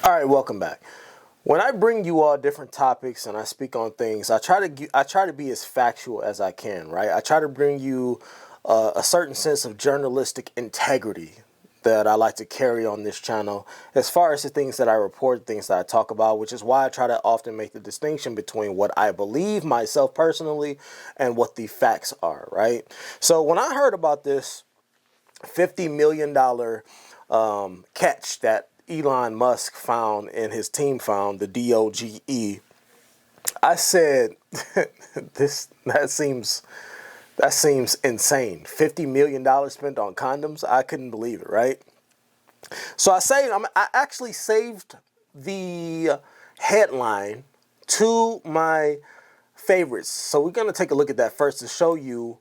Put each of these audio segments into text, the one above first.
All right, welcome back. When I bring you all different topics and I speak on things, I try to be as factual as I can, right? I try to bring you a certain sense of journalistic integrity that I like to carry on this channel as far as the things that I report, things that I talk about, which is why I try to often make the distinction between what I believe myself personally and what the facts are, right? So when I heard about this $50 million catch that Elon Musk found and his team found, the DOGE, I said, that seems insane. $50 million spent on condoms. I couldn't believe it, right? So I actually saved the headline to my favorites. So we're going to take a look at that first to show you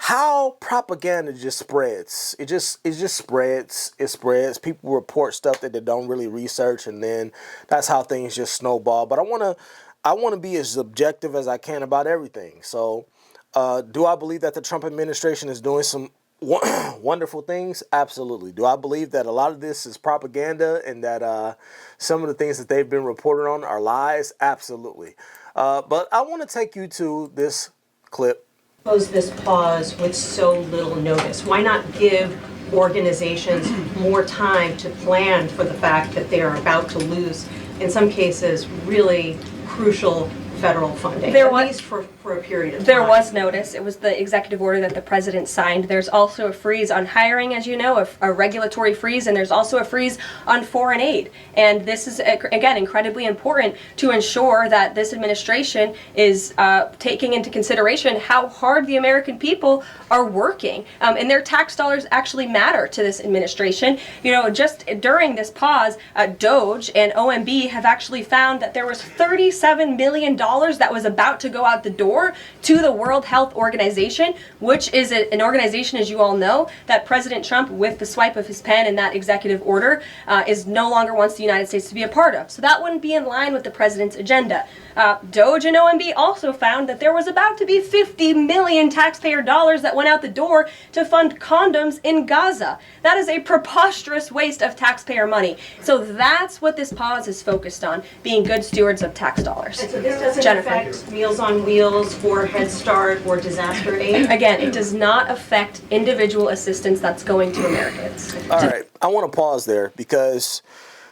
how propaganda just spreads. It just spreads. It spreads. People report stuff that they don't really research, and then that's how things just snowball. But I want to be as objective as I can about everything. So, do I believe that the Trump administration is doing some wonderful things? Absolutely. Do I believe that a lot of this is propaganda and that some of the things that they've been reported on are lies? Absolutely. But I want to take you to this clip. This pause with so little notice? Why not give organizations more time to plan for the fact that they are about to lose, in some cases, really crucial federal funding, at least for a period of time? There was notice. It was the executive order that the president signed. There's also a freeze on hiring, as you know, a regulatory freeze, and there's also a freeze on foreign aid. And this is, again, incredibly important to ensure that this administration is taking into consideration how hard the American people are working. And their tax dollars actually matter to this administration. You know, just during this pause, DOGE and OMB have actually found that there was $37 million that was about to go out the door to the World Health Organization, which is an organization, as you all know, that President Trump, with the swipe of his pen in that executive order, is no longer wants the United States to be a part of. So that wouldn't be in line with the president's agenda. DOGE and OMB also found that there was about to be 50 million taxpayer dollars that went out the door to fund condoms in Gaza. That is a preposterous waste of taxpayer money. So that's what this pause is focused on, being good stewards of tax dollars. And so this doesn't affect Meals on Wheels or Head Start or disaster aid? Again, it does not affect individual assistance that's going to Americans. All right, I want to pause there because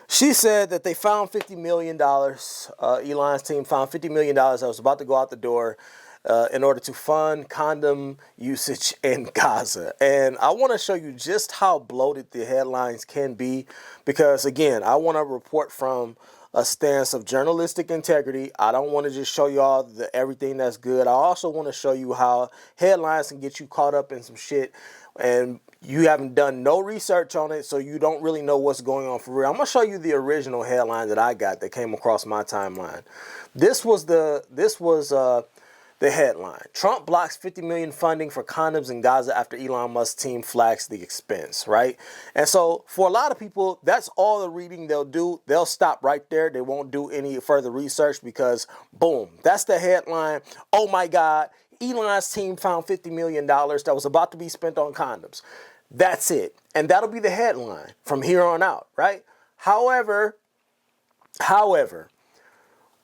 she said that they found $50 million. Elon's team found $50 million that was about to go out the door in order to fund condom usage in Gaza. And I want to show you just how bloated the headlines can be because, again, I want to report from a stance of journalistic integrity. I don't want to just show you all everything that's good. I also want to show you how headlines can get you caught up in some shit and you haven't done no research on it, so you don't really know what's going on for real. I'm going to show you the original headline that I got that came across my timeline. This was the headline. Trump blocks $50 million funding for condoms in Gaza after Elon Musk's team flags the expense, right? And so for a lot of people, that's all the reading they'll do. They'll stop right there. They won't do any further research because, boom, that's the headline. Oh, my God, Elon's team found $50 million that was about to be spent on condoms. That's it. And that'll be the headline from here on out, right? However,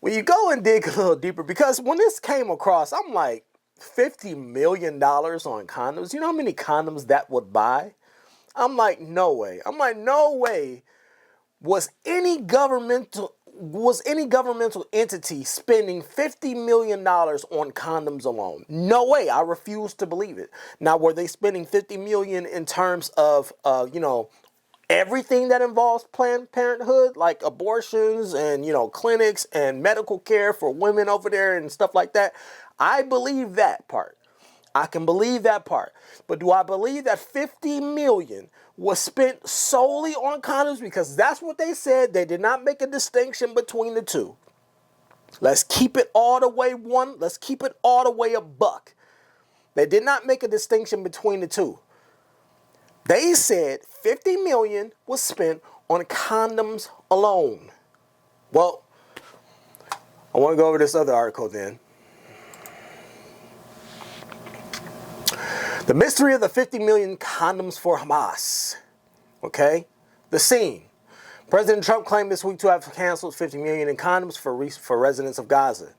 when you go and dig a little deeper, because when this came across, I'm like, $50 million on condoms? You know how many condoms that would buy? I'm like, no way. No way was any governmental entity spending $50 million on condoms alone. No way. I refuse to believe it. Now, were they spending $50 million in terms of, everything that involves Planned Parenthood, like abortions and, clinics and medical care for women over there and stuff like that? I believe that part. I can believe that part. But do I believe that $50 million was spent solely on condoms? Because that's what they said. They did not make a distinction between the two. Let's keep it all the way one. Let's keep it all the way a buck. They did not make a distinction between the two. They said $50 million was spent on condoms alone. Well, I want to go over this other article then. The mystery of the 50 million condoms for Hamas. Okay? The scene. President Trump claimed this week to have canceled 50 million in condoms for residents of Gaza.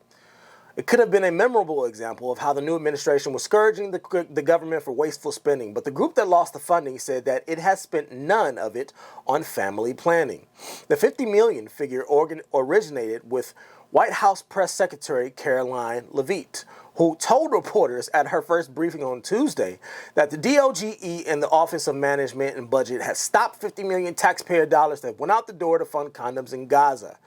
It could have been a memorable example of how the new administration was scourging the government for wasteful spending, but the group that lost the funding said that it has spent none of it on family planning. The 50 million figure originated with White House Press Secretary Caroline Leavitt, who told reporters at her first briefing on Tuesday that the DOGE and the Office of Management and Budget had stopped 50 million taxpayer dollars that went out the door to fund condoms in Gaza.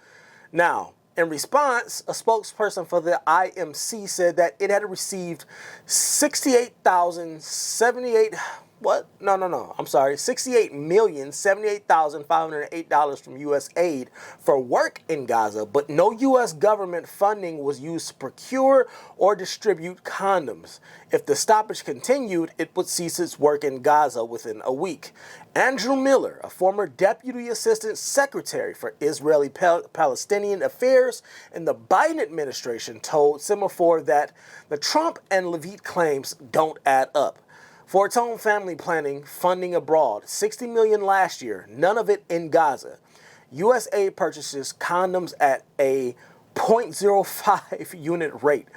Now, in response, a spokesperson for the IMC said that it had received $68,078,508 from U.S. aid for work in Gaza, but no U.S. government funding was used to procure or distribute condoms. If the stoppage continued, it would cease its work in Gaza within a week. Andrew Miller, a former Deputy Assistant Secretary for Israeli-Palestinian Affairs in the Biden administration, told Semaphore that the Trump and Leavitt claims don't add up. For its own family planning, funding abroad, $60 million last year, none of it in Gaza. U.S. aid purchases condoms at a 0.05 unit rate,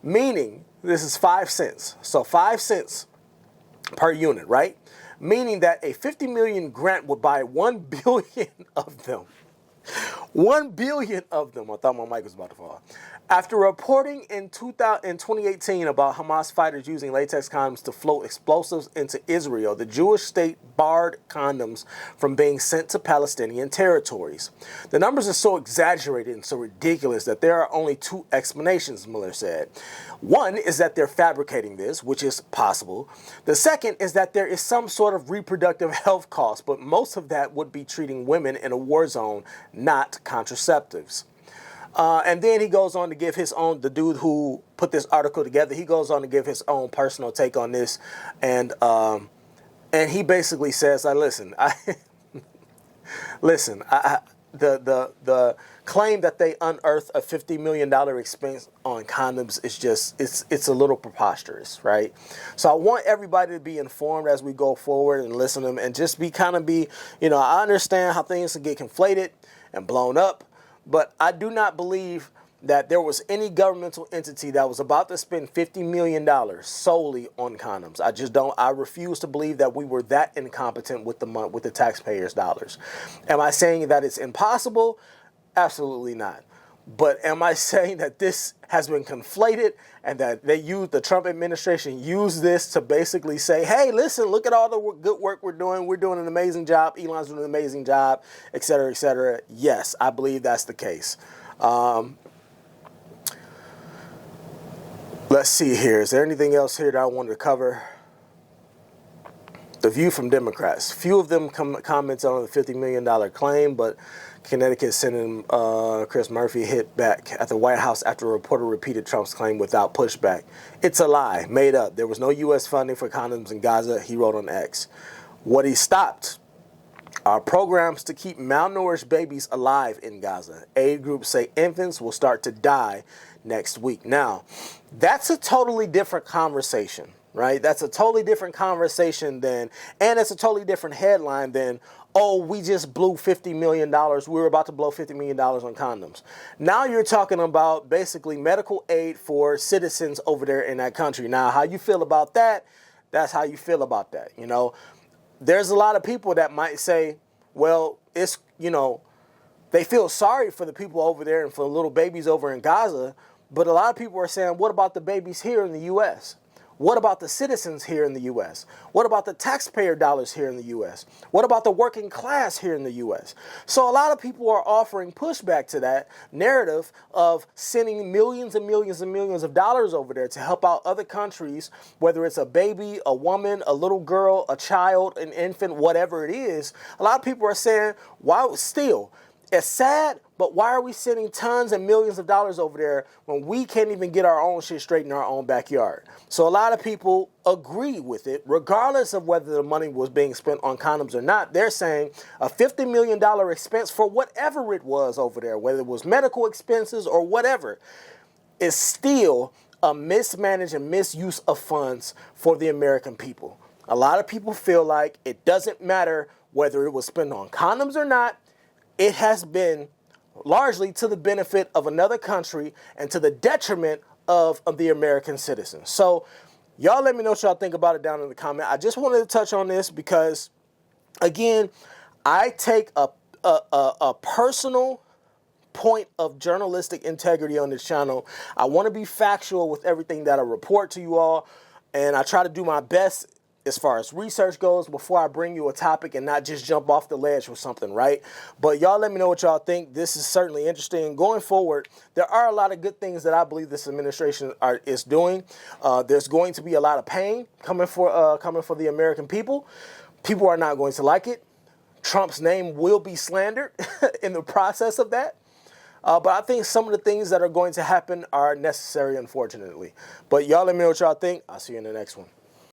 meaning this is 5 cents. So 5 cents per unit, right? Meaning that a 50 million grant would buy 1 billion of them. 1 billion of them. I thought my mic was about to fall. After reporting in 2018 about Hamas fighters using latex condoms to float explosives into Israel, the Jewish state barred condoms from being sent to Palestinian territories. The numbers are so exaggerated and so ridiculous that there are only two explanations, Miller said. One is that they're fabricating this, which is possible. The second is that there is some sort of reproductive health cost, but most of that would be treating women in a war zone, not contraceptives. And then he goes on to give his own, the dude who put this article together, he goes on to give his own personal take on this. And he basically says, the claim that they unearthed a $50 million expense on condoms is just, it's a little preposterous, right? So I want everybody to be informed as we go forward and listen to them and just I understand how things can get conflated and blown up. But I do not believe that there was any governmental entity that was about to spend $50 million solely on condoms. I just don't. I refuse to believe that we were that incompetent with the taxpayers' dollars. Am I saying that it's impossible? Absolutely not. But am I saying that this has been conflated and that the Trump administration used this to basically say, hey, listen, look at all the good work we're doing. We're doing an amazing job. Elon's doing an amazing job, et cetera, et cetera. Yes, I believe that's the case. Let's see here. Is there anything else here that I wanted to cover? The view from Democrats. Few of them comments on the $50 million claim, but Connecticut Senator Chris Murphy hit back at the White House after a reporter repeated Trump's claim without pushback. It's a lie, made up. There was no U.S. funding for condoms in Gaza, he wrote on X. What he stopped are programs to keep malnourished babies alive in Gaza. Aid groups say infants will start to die next week. Now, that's a totally different conversation, right? That's a totally different conversation and it's a totally different headline than, oh, we just blew $50 million. We were about to blow $50 million on condoms. Now you're talking about basically medical aid for citizens over there in that country. Now, how you feel about that, that's how you feel about that. You know, there's a lot of people that might say, well, it's, they feel sorry for the people over there and for the little babies over in Gaza. But a lot of people are saying, what about the babies here in the U.S.? What about the citizens here in the U.S.? What about the taxpayer dollars here in the U.S.? What about the working class here in the U.S.? So a lot of people are offering pushback to that narrative of sending millions and millions and millions of dollars over there to help out other countries, whether it's a baby, a woman, a little girl, a child, an infant, whatever it is. A lot of people are saying, why still? It's sad, but why are we sending tons and millions of dollars over there when we can't even get our own shit straight in our own backyard? So a lot of people agree with it, regardless of whether the money was being spent on condoms or not. They're saying a $50 million expense for whatever it was over there, whether it was medical expenses or whatever, is still a mismanaged and misuse of funds for the American people. A lot of people feel like it doesn't matter whether it was spent on condoms or not. it has been largely to the benefit of another country and to the detriment of the American citizens. So y'all let me know what y'all think about it down in the comment. I just wanted to touch on this because, again, I take a personal point of journalistic integrity on this channel. I want to be factual with everything that I report to you all, and I try to do my best as far as research goes before I bring you a topic and not just jump off the ledge with something, right? But y'all let me know what y'all think. This is certainly interesting. Going forward, there are a lot of good things that I believe this administration is doing. There's going to be a lot of pain coming for the American people. People are not going to like it. Trump's name will be slandered in the process of that. But I think some of the things that are going to happen are necessary, unfortunately. But y'all let me know what y'all think. I'll see you in the next one.